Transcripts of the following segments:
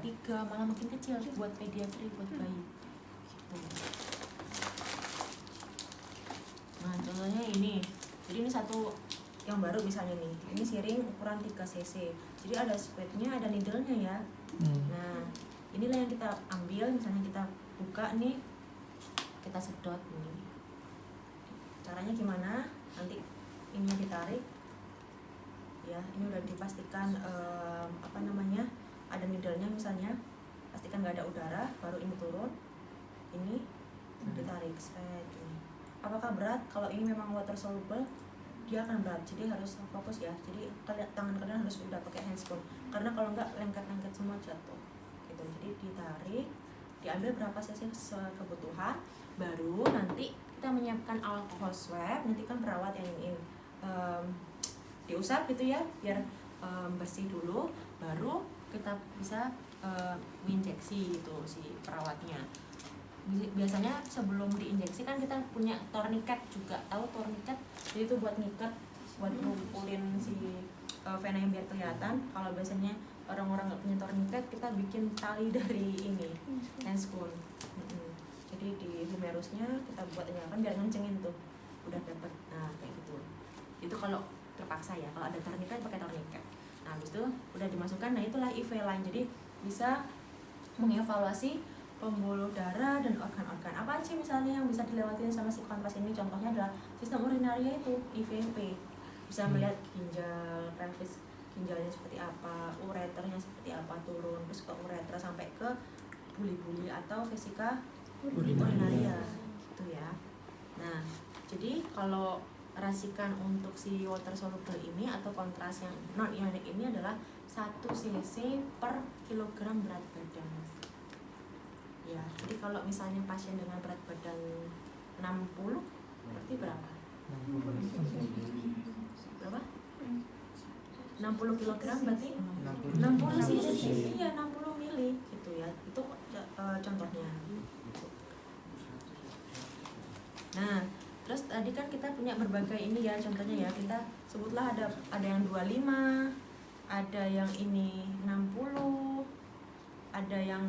3, malah makin kecil buat pediatri, buat bayi gitu. Nah contohnya ini, jadi ini satu yang baru misalnya nih, ini siring ukuran 3 cc, jadi ada spetnya, ada needle-nya ya. Nah inilah yang kita ambil, misalnya kita buka nih, kita sedot nih. Caranya gimana? Nanti ini ditarik ya, ini udah dipastikan ada needle-nya misalnya, pastikan nggak ada udara, baru ini turun, ini ditarik straight ini. Apakah berat? Kalau ini memang water soluble dia akan berat, jadi harus fokus ya, jadi tangan kalian harus udah pakai handscoon, karena kalau nggak lengket-lengket semua jatuh gitu. Jadi ditarik, diambil berapa cc kebutuhan, baru nanti kita menyiapkan alcohol swab. Nanti kan perawat yang ingin diusap gitu ya, biar bersih dulu, baru kita bisa menginjeksi itu si perawatnya. Biasanya sebelum diinjeksi kan kita punya tourniquet juga, tahu tourniquet? Jadi itu buat ngikat, buat ngumpulin si vena yang biar kelihatan. Kalau biasanya orang-orang nggak punya tourniquet, kita bikin tali dari ini handscoon. Jadi di humerusnya kita buat kan biar ngencengin tuh, udah dapet. Nah kayak gitu. Itu kalau terpaksa ya, kalau ada tourniquet pakai tourniquet. Nah habis itu udah dimasukkan, nah itulah IV line. Jadi bisa mengevaluasi pembuluh darah dan organ-organ apa sih misalnya yang bisa dilewatin sama si konpas ini. Contohnya adalah sistem urinaria itu IVP, bisa melihat ginjal, pelvis ginjalnya seperti apa, ureternya seperti apa, turun terus ke uretra sampai ke buli-buli atau vesika urinaria gitu ya. Nah jadi kalau racikan untuk si water soluble ini atau kontras yang non ionik ini adalah 1 cc per kilogram berat badan ya. Jadi kalau misalnya pasien dengan berat badan 60 berarti berapa? 60 kilogram berarti 60 cc, iya 60 mili gitu ya. Itu contohnya. Nah terus tadi kan kita punya berbagai ini ya, contohnya ya, kita sebutlah ada yang 25, ada yang ini 60, ada yang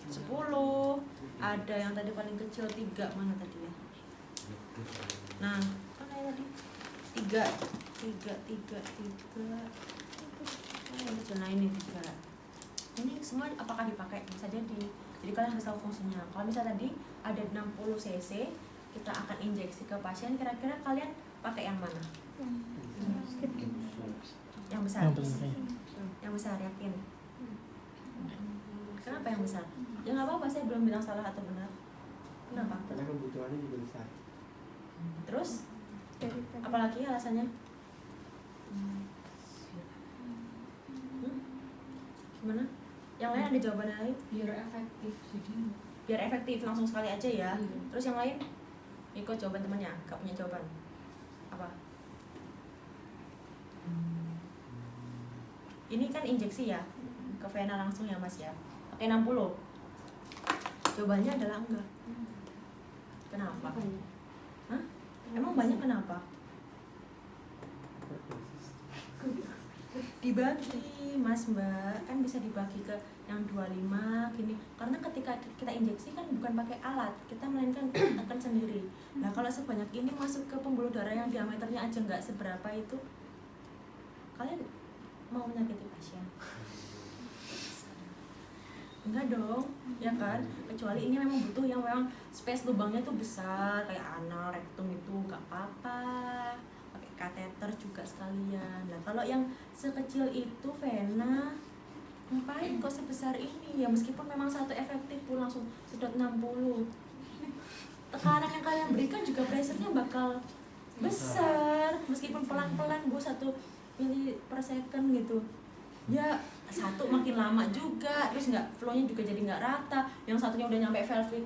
10, ada yang tadi paling kecil 3, mana tadi ya? Nah, kan tadi 3. Nah ini 3. Ini semua apakah dipakai? Bisa jadi. Jadi kalian harus tahu fungsinya. Kalau misalnya tadi ada 60 cc, kita akan injeksi ke pasien, kira-kira kalian pakai yang mana? Yang besar. Yang besar, yakin? Kenapa yang besar? Ya nggak apa-apa, saya belum bilang salah atau benar. Kenapa? Karena kebutuhannya juga besar. Terus? Apalagi alasannya? Gimana? Yang lain ada jawabannya lain? Biar efektif, jadi biar efektif, langsung sekali aja ya. Terus yang lain? Ikut jawaban temannya, gak punya jawaban. Apa? Ini kan injeksi ya, ke vena langsung ya mas ya. Pakai 60. Jawabannya adalah enggak. Kenapa? Hah? Emang banyak kenapa? Dibagi mas mbak, kan bisa dibagi ke yang 25 gini. Karena ketika kita injeksi kan bukan pakai alat, kita melainkan tekan sendiri. Nah kalau sebanyak ini masuk ke pembuluh darah yang diameternya aja nggak seberapa itu, kalian mau menyakiti pasien? Enggak dong, ya kan? Kecuali ini memang butuh yang memang space lubangnya tuh besar, kayak anal, rektum itu nggak apa-apa, pakai kateter juga sekalian. Nah kalau yang sekecil itu vena, ngapain kok sebesar ini? Ya meskipun memang satu efektif pun langsung sedot 60, tekanan yang kalian berikan juga pressure-nya bakal besar, meskipun pelan-pelan bu 1 mili per second gitu ya. Satu makin lama juga, terus flow-nya juga jadi nggak rata. Yang satunya udah nyampe pelvic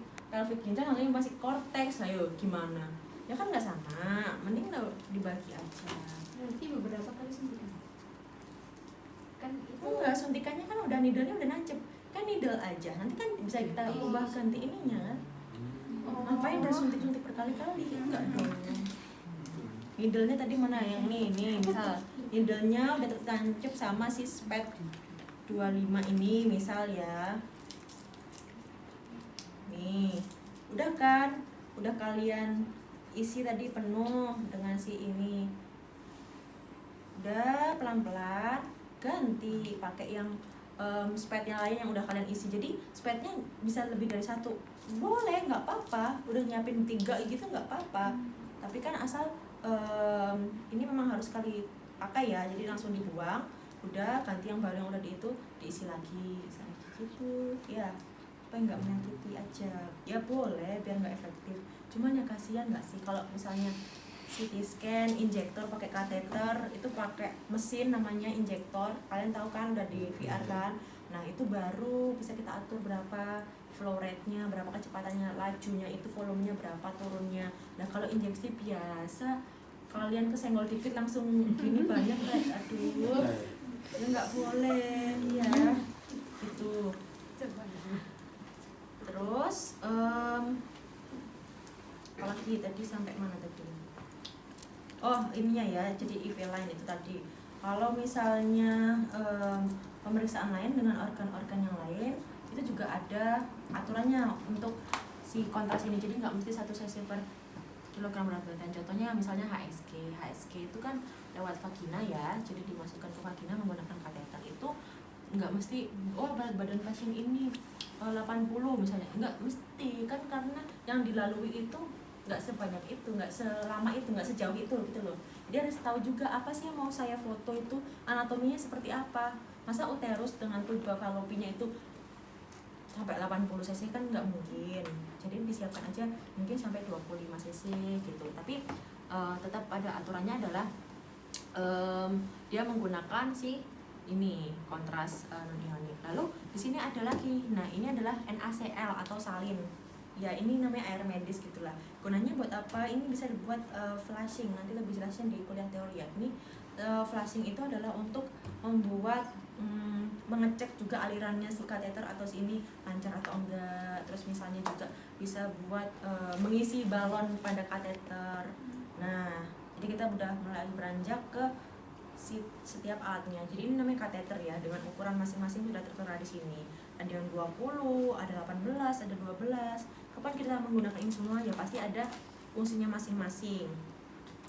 ginjal, yang satunya masih cortex. Nah yuk gimana? Ya kan nggak sama, mending dibagi aja. nanti beberapa kali suntikan. Kan itu enggak, suntikannya kan udah needle-nya udah nancep. Kan needle aja, nanti kan bisa kita ubah ganti ininya kan. Ngapain udah suntik-suntik berkali-kali? Enggak dong. Needle-nya tadi mana? Yang nih misal needle-nya udah tertancap sama si spet 25 ini misal ya, nih udah kan, udah kalian isi tadi penuh dengan si ini, udah pelan-pelan ganti pakai yang spade yang lain yang udah kalian isi. Jadi spade-nya bisa lebih dari satu, boleh, nggak apa-apa. Udah nyiapin 3 gitu nggak apa-apa, tapi kan asal ini memang harus sekali pakai ya, jadi langsung dibuang, udah ganti yang baru yang udah itu diisi lagi gitu ya. Apa nggak menyakiti aja ya, boleh biar nggak efektif. Cuman ya kasihan nggak sih kalau misalnya CT scan, injektor pakai kateter, itu pakai mesin namanya injektor. Kalian tahu kan, udah di VR kan. Nah, itu baru bisa kita atur berapa flow rate-nya, berapa kecepatannya, lajunya itu volumenya berapa turunnya. Nah, kalau injeksi biasa kalian kesenggol dikit langsung gini banyak kan. Aduh. Ya nggak boleh ya. Gitu. Terus apalagi tadi sampai mana tadi? Oh, ininya ya, jadi IV line itu tadi. Kalau misalnya pemeriksaan lain dengan organ-organ yang lain, itu juga ada aturannya untuk si kontras ini. Jadi nggak mesti 1 cc per kilogram berat badan. Contohnya misalnya HSG. HSG itu kan lewat vagina ya, jadi dimasukkan ke vagina menggunakan kateter. Itu nggak mesti, oh berat badan pasien ini 80 misalnya. Nggak mesti, kan karena yang dilalui itu nggak sebanyak itu, nggak selama itu, nggak sejauh itu gitu loh. Dia harus tahu juga apa sih yang mau saya foto itu, anatominya seperti apa. Masa uterus dengan tuba falopinya itu sampai 80 cc kan nggak mungkin. Jadi disiapkan aja mungkin sampai 25 cc gitu. Tapi tetap pada aturannya adalah dia menggunakan si ini kontras non-ionik. Lalu di sini ada lagi. Nah, ini adalah NaCl atau salin. Ya, ini namanya air medis gitulah. Gunanya buat apa? Ini bisa dibuat flushing. Nanti lebih jelasnya di kuliah teori ya. Ini flushing itu adalah untuk membuat mengecek juga alirannya si kateter atau si ini lancar atau enggak. Terus misalnya juga bisa buat mengisi balon pada kateter. Nah, jadi kita udah mulai beranjak ke setiap alatnya. Jadi ini namanya kateter ya, dengan ukuran masing-masing sudah tertera di sini. Ada yang 20, ada 18, ada 12. Kapan kita menggunakan ini semua? Ya pasti ada fungsinya masing-masing.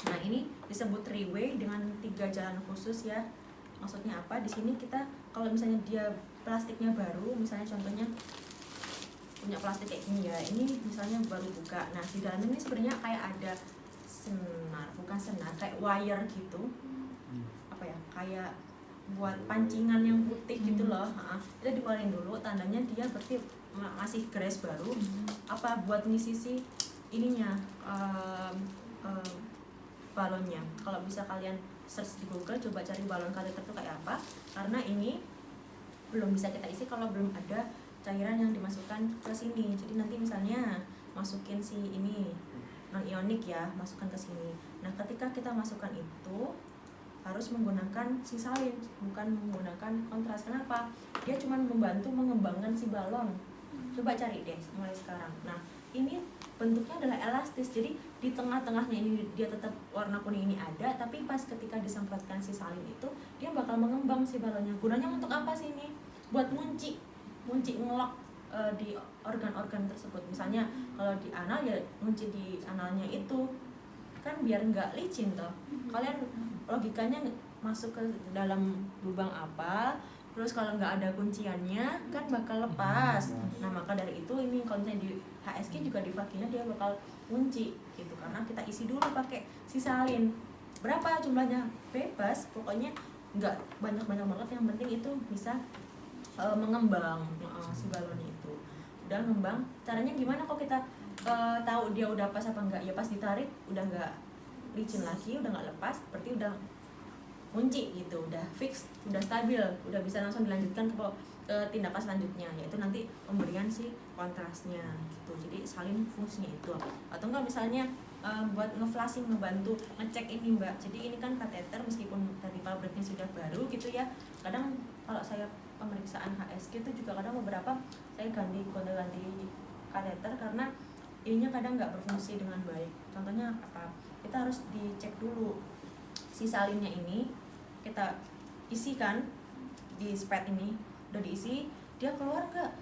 Nah, ini disebut three-way dengan 3 jalan khusus ya. Maksudnya apa? Di sini kita kalau misalnya dia plastiknya baru, misalnya contohnya punya plastik kayak gini ya. Ini misalnya baru buka. Nah, di dalam ini sebenarnya kayak ada senar, bukan senar, kayak wire gitu. Apa ya? Kayak buat pancingan yang putih gitu loh. Kita dikeluarin dulu, tandanya dia berarti masih grass baru. Apa buat ngisi si ininya balonnya. Kalau bisa kalian search di Google, coba cari balon kateter itu kayak apa, karena ini belum bisa kita isi kalau belum ada cairan yang dimasukkan ke sini. Jadi nanti misalnya masukin si ini non ionik ya, masukkan ke sini. Nah, ketika kita masukkan itu harus menggunakan si salin, bukan menggunakan kontras. Kenapa? Dia cuma membantu mengembangkan si balon. Coba cari deh mulai sekarang. Nah, ini bentuknya adalah elastis, jadi di tengah-tengahnya ini dia tetap warna kuning ini ada, tapi pas ketika disemprotkan si salin itu dia bakal mengembang si balonnya. Gunanya untuk apa sih ini? Buat ngunci ngelok di organ-organ tersebut. Misalnya kalau di anal ya ngunci di analnya itu kan biar nggak licin toh. Kalian logikanya masuk ke dalam lubang apa, terus kalau nggak ada kunciannya kan bakal lepas. Nah, maka dari itu ini kalau misalnya di HSG juga di vagina dia bakal kunci gitu, karena kita isi dulu pakai si salin. Berapa jumlahnya bebas, pokoknya nggak banyak-banyak banget, yang penting itu bisa mengembang si balonnya itu. Udah ngembang, caranya gimana kok kita tahu dia udah pas apa enggak? Ya pas ditarik udah nggak licin lagi, udah nggak lepas, berarti udah kunci gitu, udah fix, udah stabil, udah bisa langsung dilanjutkan ke tindakan selanjutnya, yaitu nanti pemberian si kontrasnya gitu. Jadi salin fungsinya itu. Atau enggak misalnya buat ngeflashing, ngebantu ngecek ini mbak. Jadi ini kan kateter, meskipun dari pabriknya sudah baru gitu ya, kadang kalau saya pemeriksaan HSG itu juga kadang beberapa saya ganti kateter karena ininya kadang nggak berfungsi dengan baik. Contohnya apa? Kita harus dicek dulu si salinnya ini, kita isikan di spade ini udah diisi, dia keluar nggak?